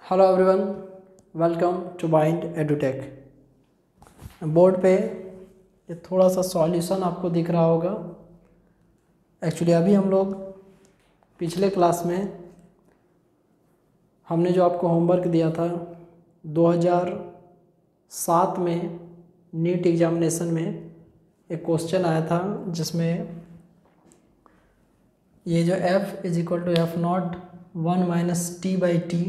Hello everyone, welcome to Bind Edutech. Board पे ये थोड़ा सा सॉल्यूशन आपको दिख रहा होगा। एक्चुअली अभी हम लोग पिछले क्लास में हमने जो आपको होमवर्क दिया था 2007 में नीट एग्जामिनेशन में एक क्वेश्चन आया था जिसमें ये जो f is equal to f naught 1-t/t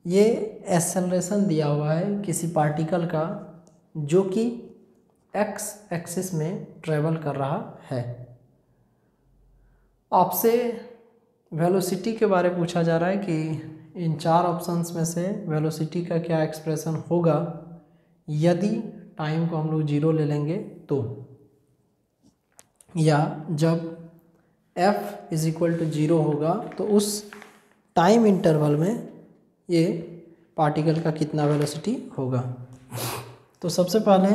ये एक्सेलरेशन दिया हुआ है किसी पार्टिकल का जो कि x एक्सिस में ट्रेवल कर रहा है। आपसे वेलोसिटी के बारे में पूछा जा रहा है कि इन चार ऑप्शंस में से वेलोसिटी का क्या एक्सप्रेशन होगा यदि टाइम को हम लोग 0 ले लेंगे तो, या जब f इज इक्वल टू 0 होगा तो उस टाइम इंटरवल में ये पार्टिकल का कितना वेलोसिटी होगा। तो सबसे पहले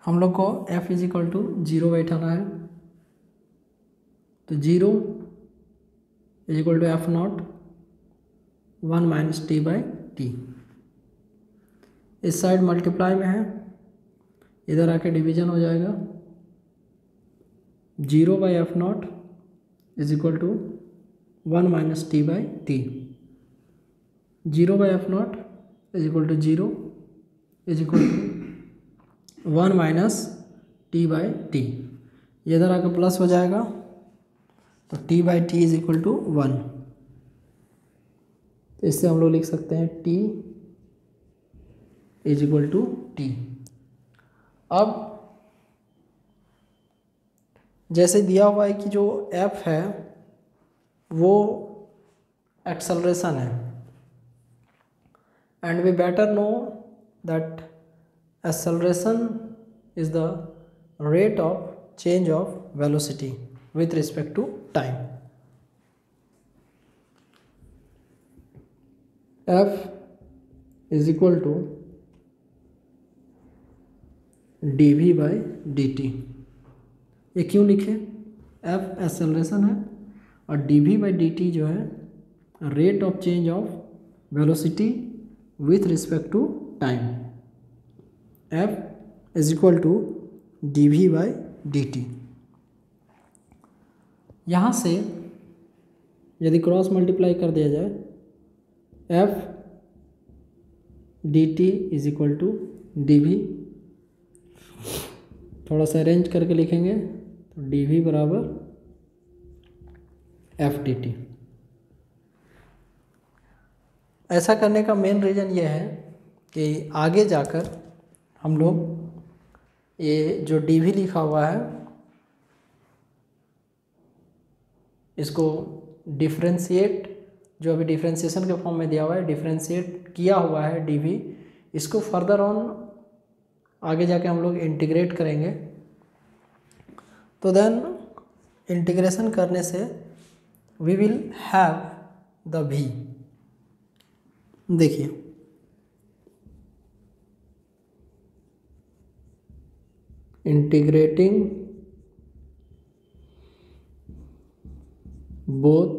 हम लोग को f इज इक्वल टू 0 बैठाना है। तो 0 is equal to f naught 1-t/t। इस साइड मल्टीप्लाई में है, इधर आके डिवीजन हो जाएगा। 0/f0 is equal to 1-t/t। 0/f0 is equal to 0 is equal to 1-t/t। ये इधर आकर प्लस हो जाएगा तो t/t इज इक्वल टू 1। तो इससे हम लोग लिख सकते हैं t is equal to t। अब जैसे दिया हुआ है कि जो f है वो एक्सेलरेशन है, and we better know that acceleration is the rate of change of velocity with respect to time. f is equal to dv/dt। ये क्यों लिखे? f एक्सेलरेशन है और dv/dt जो है rate of change of velocity with respect to time. f is equal to dv/dt। यहाँ से यदि क्रॉस मल्टीप्लाई कर दिया जाए f dt is equal to dv, थोड़ा सा अरेंज करके लिखेंगे तो dv बराबर f dt। ऐसा करने का मेन रीज़न ये है कि आगे जाकर हम लोग ये जो dv लिखा हुआ है इसको डिफ्रेंशिएट, जो अभी डिफ्रेंशिएशन के फॉर्म में दिया हुआ है, डिफ्रेंशिएट किया हुआ है dv, इसको फर्दर ऑन आगे जाके हम लोग इंटीग्रेट करेंगे। तो देन इंटीग्रेशन करने से we will have the v। देखिए इंटीग्रेटिंग बोथ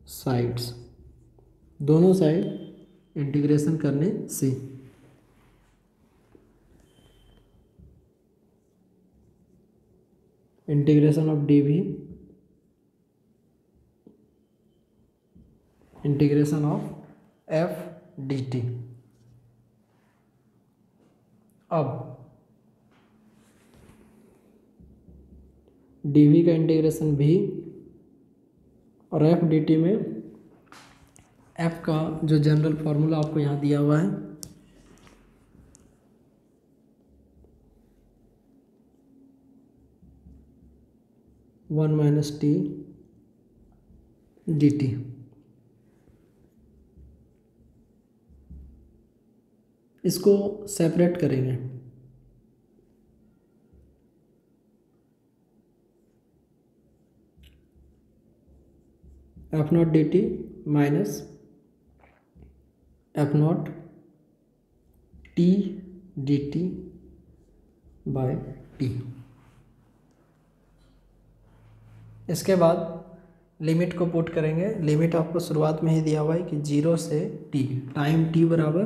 साइड्स, दोनों साइड इंटीग्रेशन करने से integration of dv integration of f dt। अब dv का इंटीग्रेशन v और f dt में f का जो जनरल फार्मूला आपको यहाँ दिया हुआ है (1-t dt). इसको सेपरेट करेंगे। f0 dt minus f0 t dt/t। इसके बाद लिमिट को पुट करेंगे। लिमिट आपको शुरुआत में ही दिया हुआ है कि 0 से t, टाइम t बराबर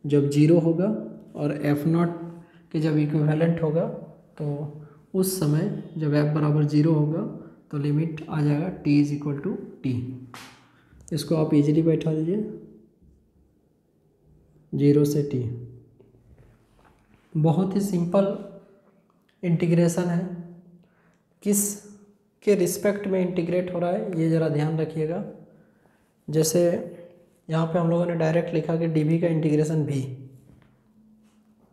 जब 0 होगा और f0 के जब इक्विवेलेंट होगा तो उस समय जब f बराबर 0 होगा तो लिमिट आ जाएगा t is equal to T. इसको आप इजीली बैठा दीजिए 0 से t। बहुत ही सिंपल इंटीग्रेशन है। किस के रिस्पेक्ट में इंटीग्रेट हो रहा है ये ज़रा ध्यान रखिएगा। जैसे यहाँ पे हम लोगों ने डायरेक्ट लिखा कि dv का इंटीग्रेशन v,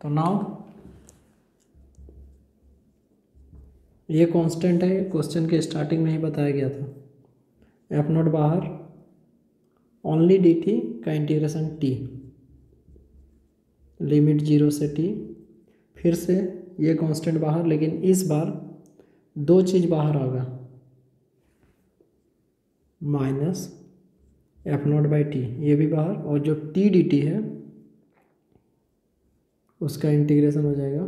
तो नाउ ये कांस्टेंट है, क्वेश्चन के स्टार्टिंग में ही बताया गया था। एफ नॉट बाहर, ओनली dt का इंटीग्रेशन t, लिमिट 0 से t। फिर से ये कांस्टेंट बाहर, लेकिन इस बार दो चीज़ बाहर आएगा, minus F naught by T, ये भी बाहर, और जो टी डी टी है उसका इंटीग्रेशन हो जाएगा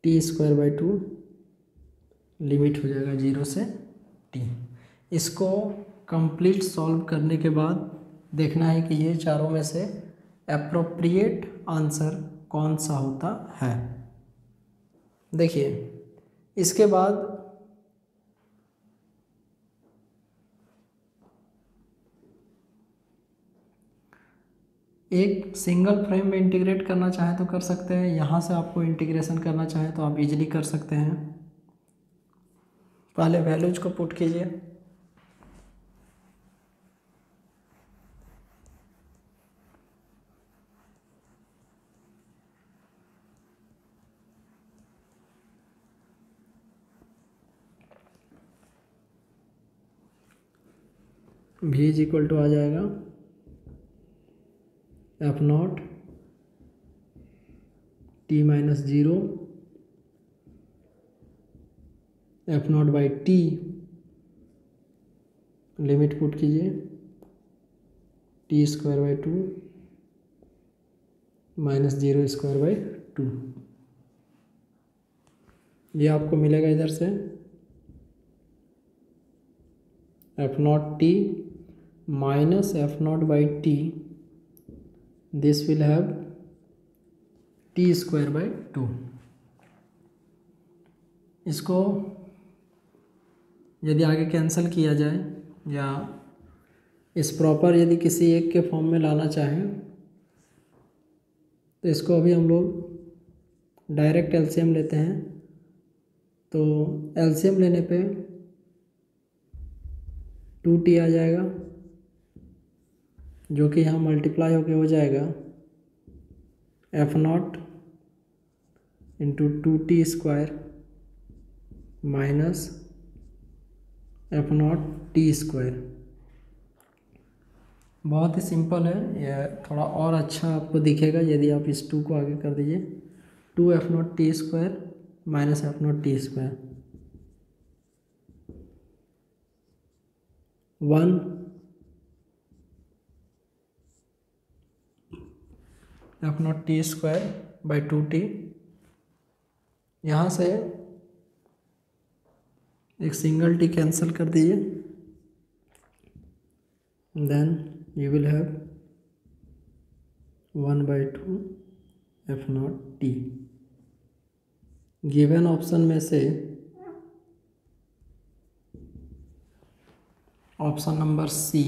T square by to, limit हो जाएगा 0 से t। इसको कंप्लीट सॉल्व करने के बाद देखना है कि ये चारों में से एप्रोप्रिएट आंसर कौन सा होता है। देखिए इसके बाद एक सिंगल फ्रेम में इंटीग्रेट करना चाहे तो कर सकते हैं, यहाँ से आपको इंटीग्रेशन करना चाहे तो आप इजीली कर सकते हैं। पहले वैल्यूज को पुट कीजिए। v इज इक्वल टू आ जाएगा F naught T minus 0 F naught by T, limit put कीजिए T square by two minus 0 square by two. ये आपको मिलेगा इधर से F naught T minus F naught by T, this will have T square by two. इसको यदि आगे cancel किया जाए या इस प्रॉपर यदि किसी एक के फॉर्म में लाना चाहें तो इसको अभी हम लोग डायरेक्ट एलसीएम लेते हैं। तो एलसीएम लेने पे 2t आ जाएगा, जो कि यहाँ मल्टीप्लाई होके हो जाएगा F not into 2t square minus F naught T square. बहुत ही सिंपल है, यह थोड़ा और अच्छा आपको दिखेगा यदि आप इस 2 को आगे कर दीजिए, 2 F naught T square minus F naught T square, 1 F naught T square by 2t। यहाँ से एक सिंगल टी कैंसिल कर दीजिए, then you will have 1 by 2 F naught T. Given option में से ऑप्शन नंबर सी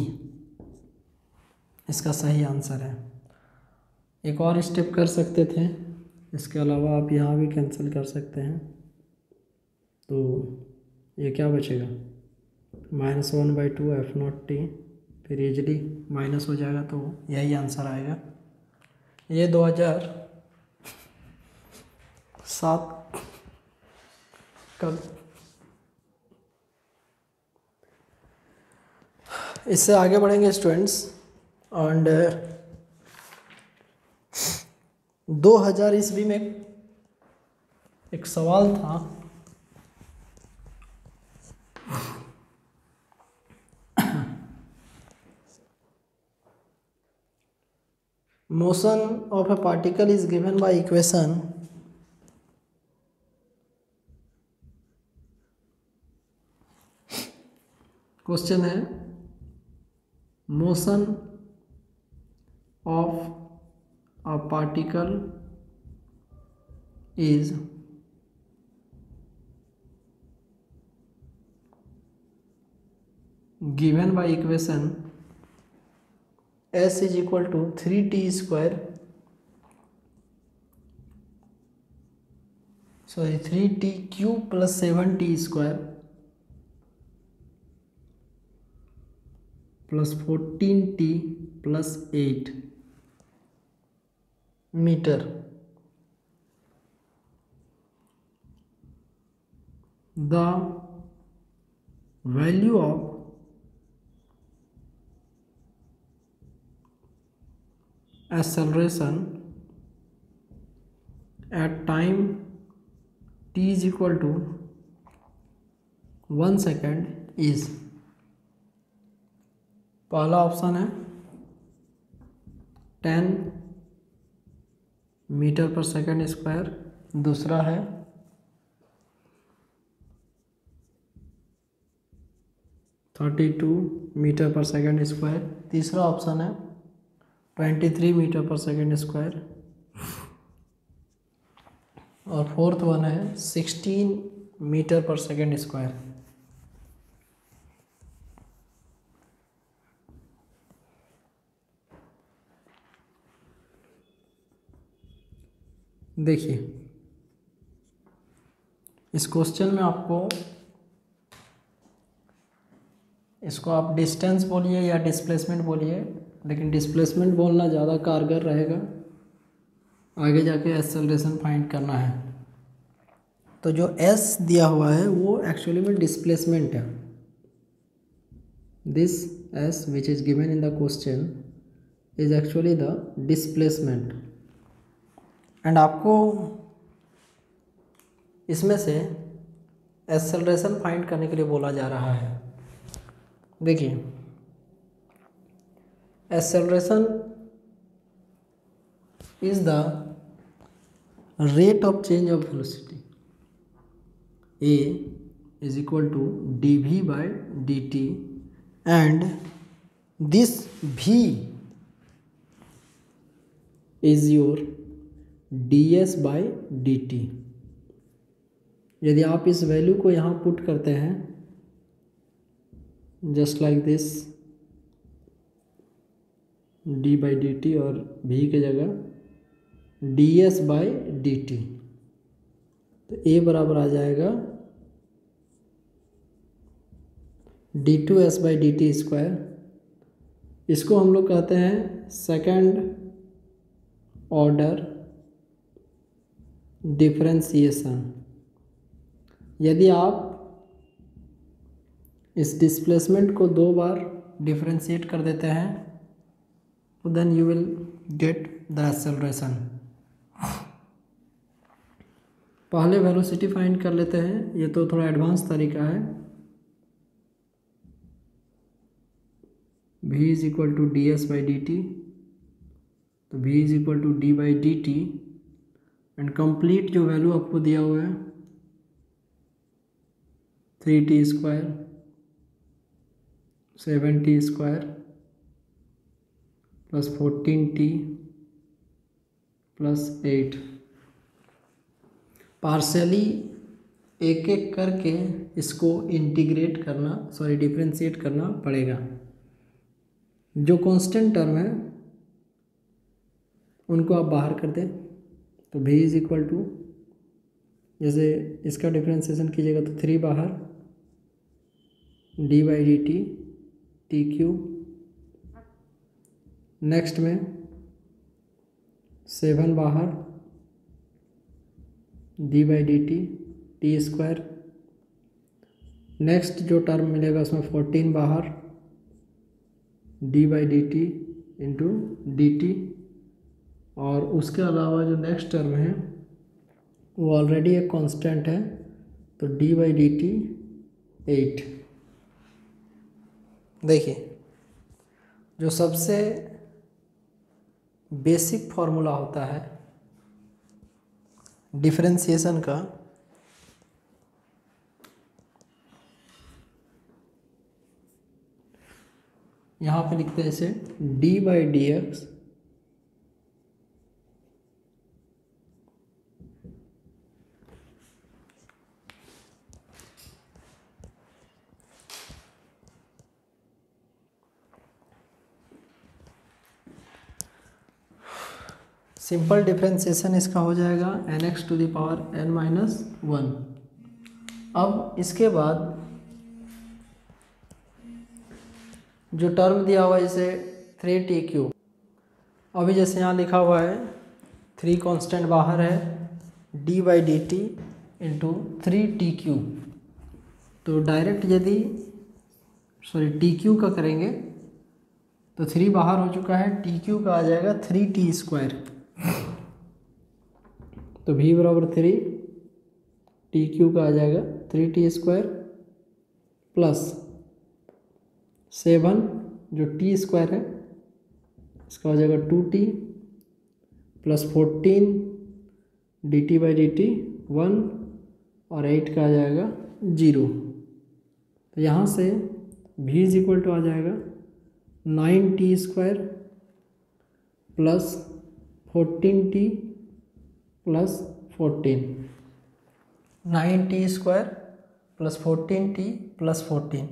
इसका सही answer है। एक और स्टेप कर सकते थे, इसके अलावा आप यहाँ भी कैंसिल कर सकते हैं, तो ये क्या बचेगा minus 1 by 2 F naught T, फिर इजली माइनस हो जाएगा तो यही आंसर आएगा। ये 2007 का। इससे आगे बढ़ेंगे स्टूडेंट्स, एंड 2000 ईस्वी में एक सवाल था, motion of a particle is given by equation question है motion of a particle is given by equation s is equal to 3t square, sorry 3t cube plus 7t square plus 14t plus 8 metre. The value of acceleration at time t is equal to 1 second is, पहला option है 10 metre पर second square, दूसरा है 32 metre पर second square, तीसरा option है 23 metre पर second square और फोर्थ वन है 16 मीटर पर सेकेंड स्क्वायर। देखिए इस क्वेश्चन में आपको इसको आप डिस्टेंस बोलिए या डिस्प्लेसमेंट बोलिए, लेकिन डिस्प्लेसमेंट बोलना ज़्यादा कारगर रहेगा, आगे जाके एक्सेलरेशन फाइंड करना है। तो जो s दिया हुआ है वो एक्चुअली में डिस्प्लेसमेंट है। This s which is given in the question is actually the displacement. And आपको इसमें से एक्सेलरेशन फाइंड करने के लिए बोला जा रहा है। देखिए acceleration is the rate of change of velocity. A is equal to dv by dt and this v is your ds by dt। यदि आप इस वैल्यू को यहाँ पुट करते हैं just like this d by D T और v के जगह ds बाई डी टी, तो a बराबर आ जाएगा d2s by D T square. इसको हम लोग कहते हैं सेकंड ऑर्डर डिफरेंशिएशन। यदि आप इस डिस्प्लेसमेंट को दो बार डिफरेंशिएट कर देते हैं तो then you will get the acceleration. पहले वेलोसिटी फाइंड कर लेते हैं, ये तो थोड़ा एडवांस तरीका है। v is equal to D S by D T, तो v is equal to D by D T and complete जो वैल्यू आपको दिया हुआ है 3t square 7t square plus 14t plus 8, partially एक एक करके इसको इंटीग्रेट करना डिफरेंशिएट करना पड़ेगा। जो कांस्टेंट टर्म है उनको आप बाहर कर दें, तो v इज इक्वल टू, जैसे इसका डिफरेंशिएशन कीजिएगा तो 3 बाहर d by D T T cube, next में 7 बाहर d by D T T square, next जो टर्म मिलेगा उसमें 14 बाहर d by D T into D T, और उसके अलावा जो नेक्स्ट टर्म है वो ऑलरेडी एक कांस्टेंट है, तो d बाई डी टी 8। देखिए जो सबसे बेसिक फॉर्मूला होता है डिफरेंशिएशन का, यहाँ पे लिखते हैं इसे d/dx सिंपल डिफरेंशिएशन इसका हो जाएगा nx⁻n-1। अब इसके बाद जो टर्म दिया हुआ है इसे 3t³, अभी जैसे यहाँ लिखा हुआ है 3 कांस्टेंट बाहर है, d/dt इंटू 3t³, तो डायरेक्ट यदि t³ का करेंगे तो 3 बाहर हो चुका है, t³ का आ जाएगा 3t², तो v बराबर 3, t³ का आ जाएगा 3t² प्लस 7 जो t² है इसका हो जाएगा 2t प्लस 14 dt/dt 1 और 8 का आ जाएगा 0। तो यहाँ से v = आ जाएगा 9t² plus 14t plus 14, 9t² plus 14t plus 14,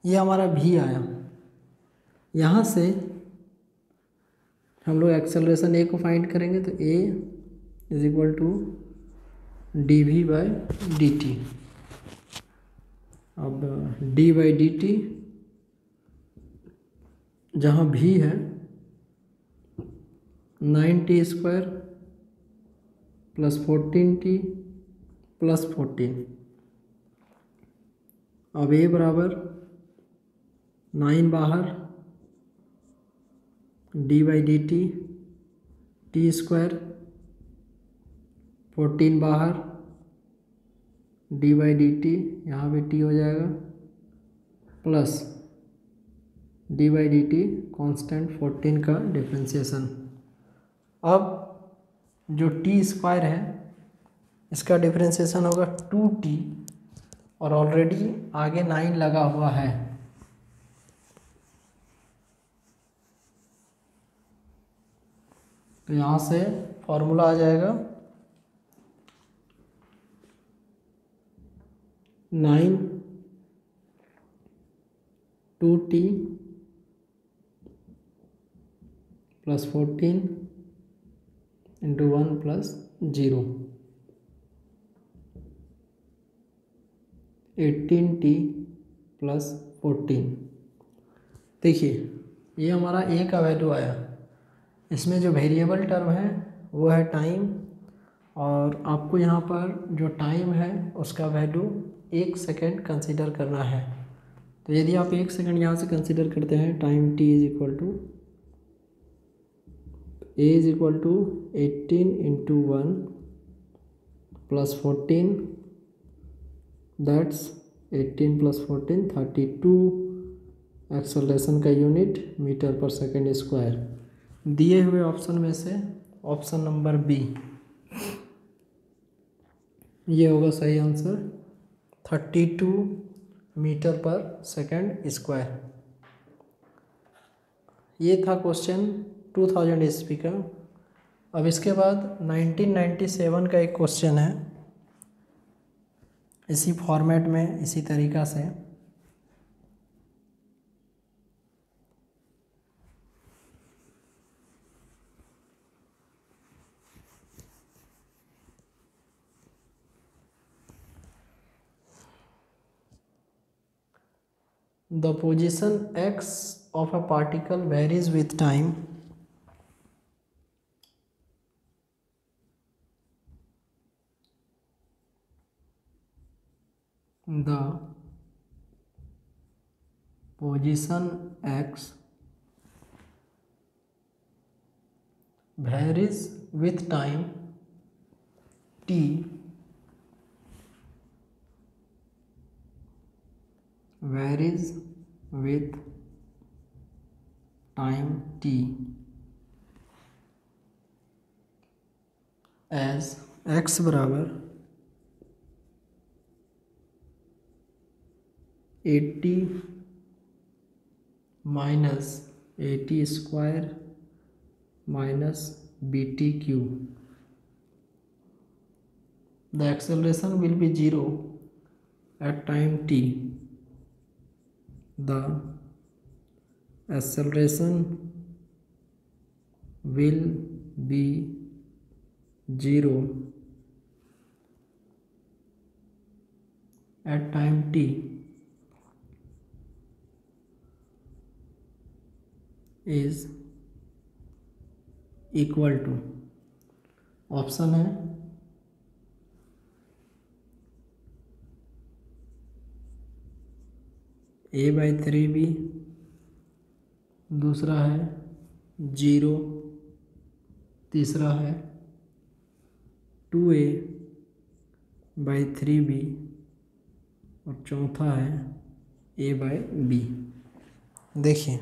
ये हमारा v आया। यहाँ से हम लोग एक्सेलरेशन a को फाइंड करेंगे तो a = dv/dt। अब d/dt जहाँ v है 9t² प्लस 14t प्लस 14, अब a बराबर 9 बाहर, d/dt t², 14 बाहर, d/dt यहाँ पे t हो जाएगा प्लस d/dt कांस्टेंट 14 का डिफरेंशिएशन। अब जो t² है इसका डिफरेंशिएशन होगा 2t और ऑलरेडी आगे 9 लगा हुआ है, तो यहाँ से फॉर्मूला आ जाएगा 9 2t plus 14 into 1 plus 0, 18t plus 14। देखिए ये हमारा a का वैल्यू आया, इसमें जो वेरिएबल टर्म है वो है टाइम, और आपको यहाँ पर जो टाइम है उसका वैल्यू 1 सेकेंड कंसीडर करना है। तो यदि आप 1 सेकेंड यहाँ से कंसीडर करते हैं time t = 18 into 1 plus 14, that's 18 plus 14 32 acceleration का यूनिट मीटर/सेकेंड²। दिए हुए ऑप्शन में से ऑप्शन नंबर बी ये होगा सही आंसर, 32 मीटर/सेकेंड²। ये था क्वेश्चन 2000 ईस्वी का। अब इसके बाद 1997 का एक क्वेश्चन है, इसी फॉर्मेट में इसी तरीक़ा से। The position x of a particle varies with time. The position x varies with time t varies with time t as x बराबर 80 minus A T square minus B T cube. The acceleration will be 0 at time t. The acceleration will be 0 at time t is equal to, option है a/3b, दूसरा है 0, तीसरा है 2a/3b और चौथा है a/b. देखिए,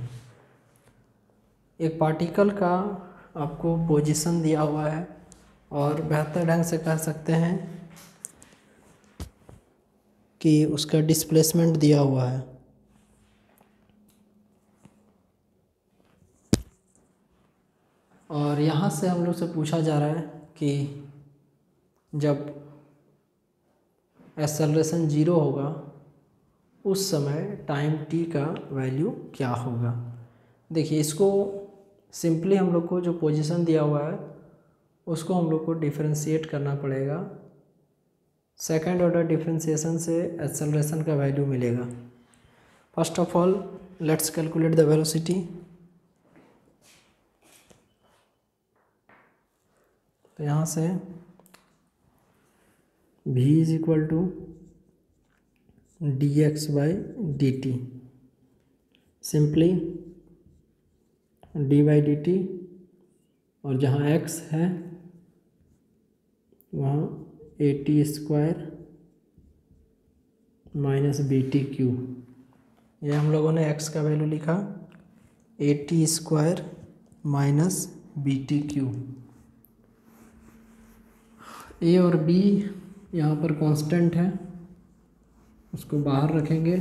एक पार्टिकल का आपको पोजीशन दिया हुआ है और बेहतर ढंग से कह सकते हैं कि उसका डिस्प्लेसमेंट दिया हुआ है. और यहाँ से हम लोग से पूछा जा रहा है कि जब एक्सेलरेशन 0 होगा उस समय टाइम t का वैल्यू क्या होगा. देखिए, इसको सिंपली हम लोग को जो पोजीशन दिया हुआ है उसको हम लोग को डिफरेंशिएट करना पड़ेगा. सेकंड ऑर्डर डिफरेंशिएशन से एक्सेलरेशन का वैल्यू मिलेगा. First of all let's calculate the velocity. तो यहाँ से v is equal to dx/dt. Simply d/dt और जहाँ x है वहाँ at² माइनस btq. ये हम लोगों ने x का वैल्यू लिखा at² माइनस btq. a और b यहाँ पर कांस्टेंट है, उसको बाहर रखेंगे.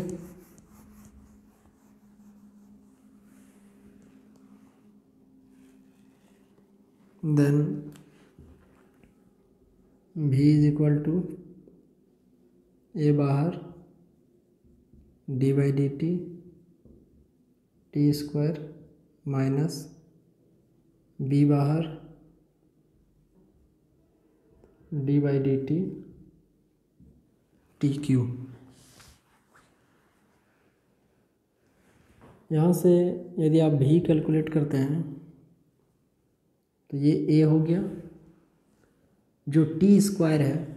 Then v is equal to a बाहर d/dt t² माइनस b बाहर d/dt tq. यहाँ से यदि आप भी कैलकुलेट करते हैं तो ये a हो गया. जो t² है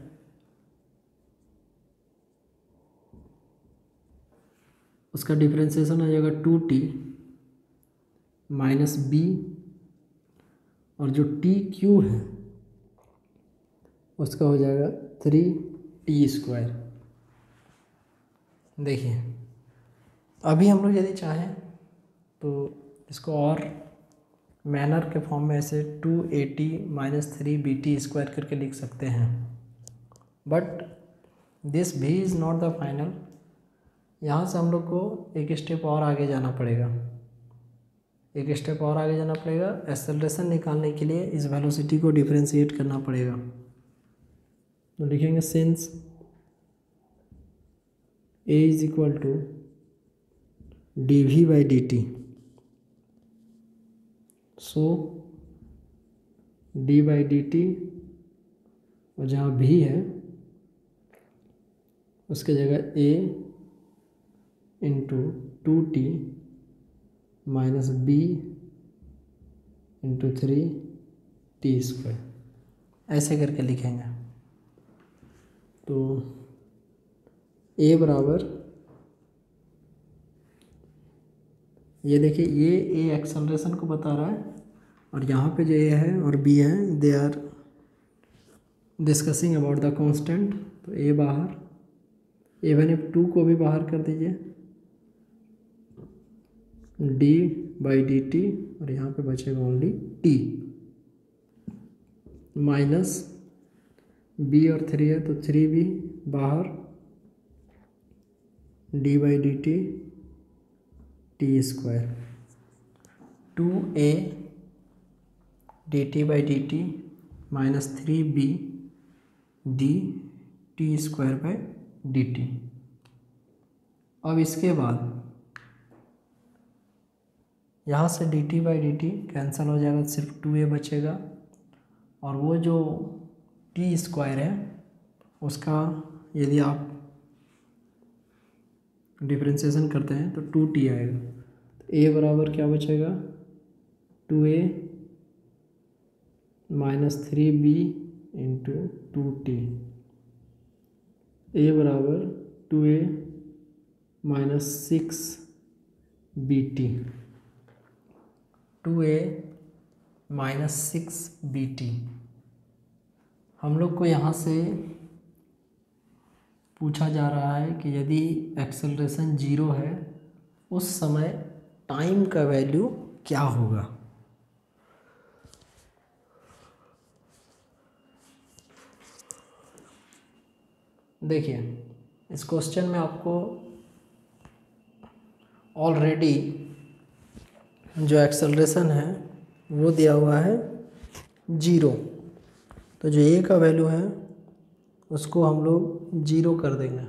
उसका डिफरेंशिएशन आ जाएगा 2t माइनस b, और जो tq है उसका हो जाएगा 3t². देखिए, अभी हम लोग यदि चाहें तो इसको और मैनर के फॉर्म में ऐसे 2at माइनस 3bt² करके लिख सकते हैं. बट दिस भी इज़ नॉट द फाइनल. यहाँ से हम लोग को एक स्टेप और आगे जाना पड़ेगा. एक्सेलरेशन निकालने के लिए इस वेलोसिटी को डिफरेंशिएट करना पड़ेगा. तो लिखेंगे since a is equal to dv/dt, so d/dt और जहाँ v है उसके जगह a into 2t minus b into 3t², ऐसे करके लिखेंगे. तो a बराबर, ये देखिए ये a एक्सेलरेशन को बता रहा है और यहाँ पे जो a है और b है they are discussing about the constant. तो a बाहर, इवन इफ 2 को भी बाहर कर दीजिए, d/dt और यहाँ पे बचेगा ओनली t माइनस b और 3 है तो 3b बाहर d/dt T square, 2a dt by D T minus 3b D T square by D T. अब इसके बाद यहाँ से D T by D T cancel हो जाएगा, सिर्फ 2a बचेगा, और वो जो टी स्क्वायर है उसका यदि आप डिफ्रेंशिएशन करते हैं तो 2t आएगा। तो a बराबर क्या बचेगा, 2a minus 3b into 2t, a बराबर 2a minus 6bt, 2a minus 6bt। हम लोग को यहाँ से पूछा जा रहा है कि यदि एक्सेलरेशन 0 है उस समय टाइम का वैल्यू क्या होगा। देखिए इस क्वेश्चन में आपको ऑलरेडी जो एक्सेलरेशन है वो दिया हुआ है 0, तो जो a का वैल्यू है उसको हम लोग 0 कर देंगे।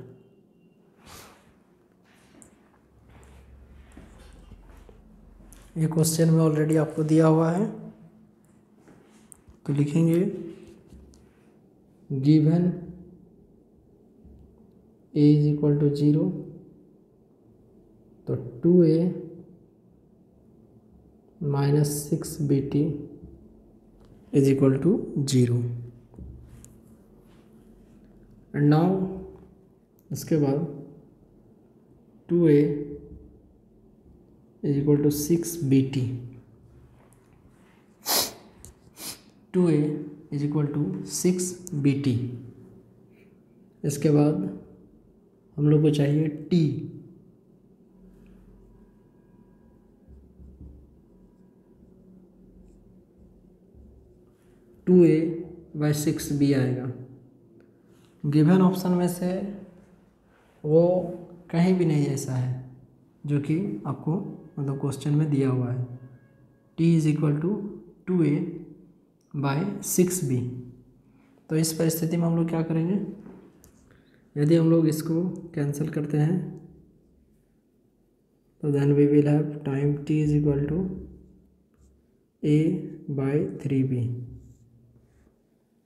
ये क्वेश्चन में ऑलरेडी आपको दिया हुआ है, तो लिखेंगे given a is equal to 0, तो 2a minus 6bt is equal to 0। And now इसके बाद 2a is equal to 6bt, 2a is equal to 6bt। इसके बाद हम लोग को चाहिए t, to A by 6b आएगा। गिवन ऑप्शन में से वो कहीं भी नहीं ऐसा है जो कि आपको मतलब क्वेश्चन में दिया हुआ है। t is equal to 2a by 6b। तो इस परिस्थिति में हम लोग क्या करेंगे, यदि हम लोग इसको कैंसिल करते हैं तो then we will have time t is equal to a by 3b,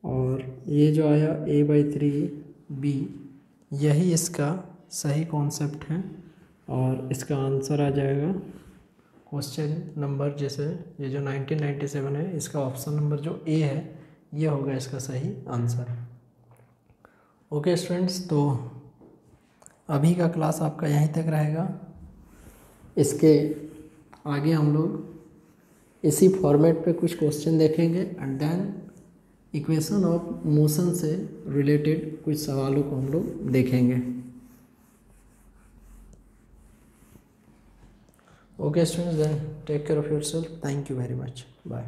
और ये जो आया a बाई 3b यही इसका सही कॉन्सेप्ट है, और इसका आंसर आ जाएगा क्वेश्चन नंबर, जैसे ये जो 1997 है इसका ऑप्शन नंबर जो a है ये होगा इसका सही आंसर। ओके स्टूडेंट्स, तो अभी का क्लास आपका यहीं तक रहेगा। इसके आगे हम लोग इसी फॉर्मेट पे कुछ क्वेश्चन देखेंगे and then equation of motion से रिलेटेड कुछ सवालों को हम लोग देखेंगे। Okay students, then take care of yourself. Thank you very much, bye.